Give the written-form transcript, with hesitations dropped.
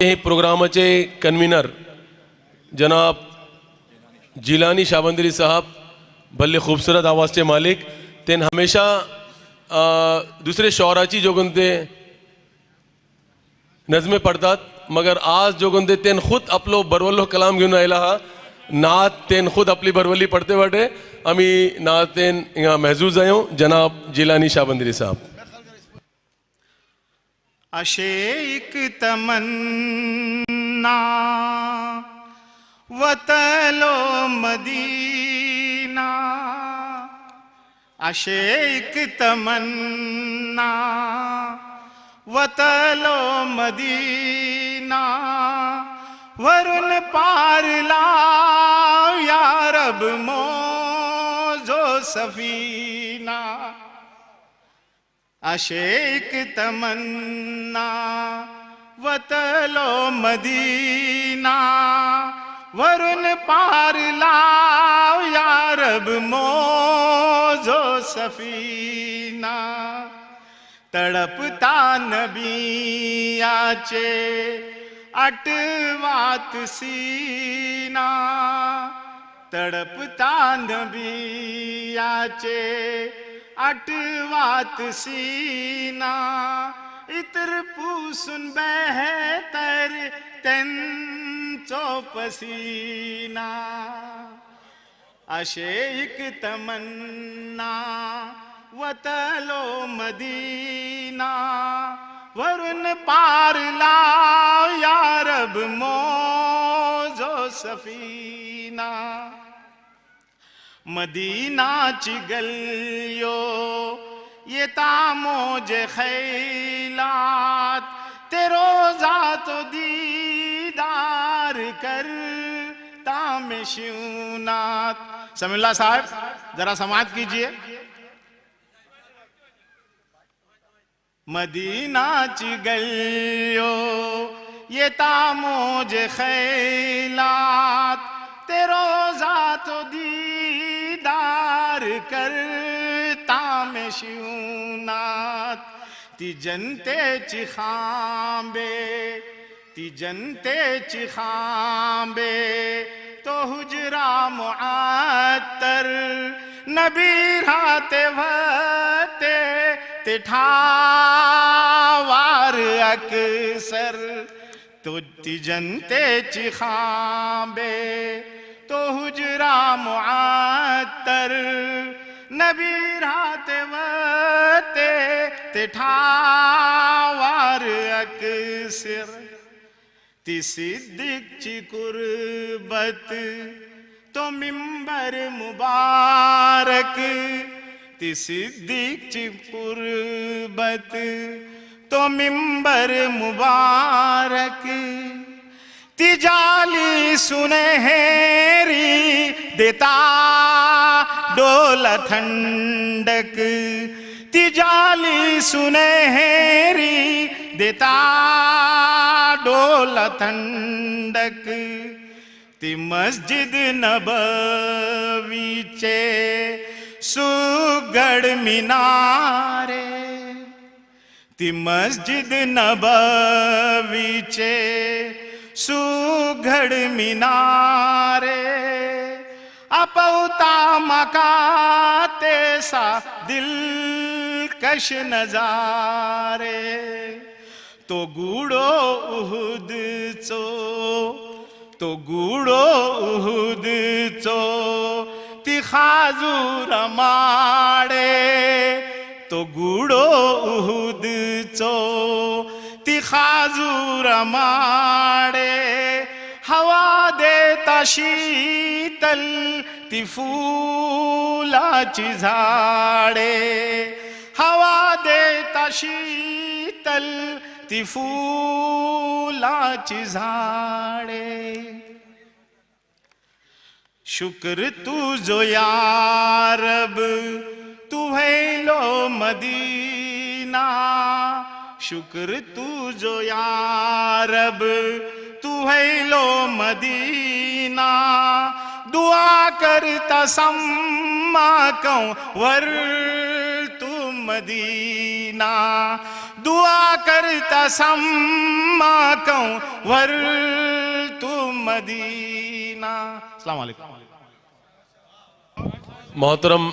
हे प्रोग्रामाचे कन्वीनर जनाब जिलानी शाबंदरी साहब भले खूबसूरत आवाज़ के मालिक तेन हमेशा दुसरे शौराची जोगन ते नज़में पडतात मगर आज जोगन ते तेन खुद आपलो बरवल्लो कलाम घेऊन आयला हा नात तेन खुद आपली बरवली पडते वाटे आम्ही नात तेन हिंगा महजूज आयो जनाब जिलानी शाबंदरी साहब अशेक तमन्ना वतलो मदीना अशेक तमन्ना वतलो मदीना वरुण पार लाव या रब मोजो सफीना अशेक तमन्ना वतलो मदीना वरुण पार लाव या रब मोजो सफीना तड़पता नबियाचे अटवात सीना तड़पता नबियाचे अटवात सीना इतर पूसुन बेहतर तेंचो पसीना अशेक तमन्ना वतलो मदीना वरुण पार लाव या रब मोजो सफीना मदीनाची गलियो येता मोजे खैलात ते रोजा तो दीदार कर तामे शिवनात समीउल्लाह साहब जरा समाअत कीजिए मदीनाची गलियो येता मोजे खैलात ते रोजा तो दीदार करता में शिवनात ती जनतेची खांबे तो हुजरा मुअत्तर नबी राते भते ते ठावार अक्सर तो ती जनतेची खांबे तो हुजरा मुअत्तर नबी राते वते ते ठावार अक्सर ती सिद्दीकची कुर्बत तो मिंबर मुबारक ती सिद्दीकची कुर्बत तो मिंबर मुबारक ती जाली सुनहरी देता डोला ठंडक ती जाली सुनहरी देता डोला ठंडक ती मस्जिद नबवीचे सुगड मिनारे ती मस्जिद नबवीचे सुघड मिनारे अपौता मकाते सा दिलकश नजारे तो गूढो उहुदचो ती खाजूर माडे तो गूढो उहुदचो ती खाजूर माडे हवा देता शीतल ती फुलाची झाडे हवा देता शीतल ती फुलाची झाडे शुक्र तुझो या रब तू व्हयलो मदीना शुक्र तुझो या रब तू व्हयलो मदीना दुआ करता सम्मा कौ वर तू मदीना दुआ करता सम्मा कंवर तू मदीना। अस्सलाम वालेकुम। मोहतरम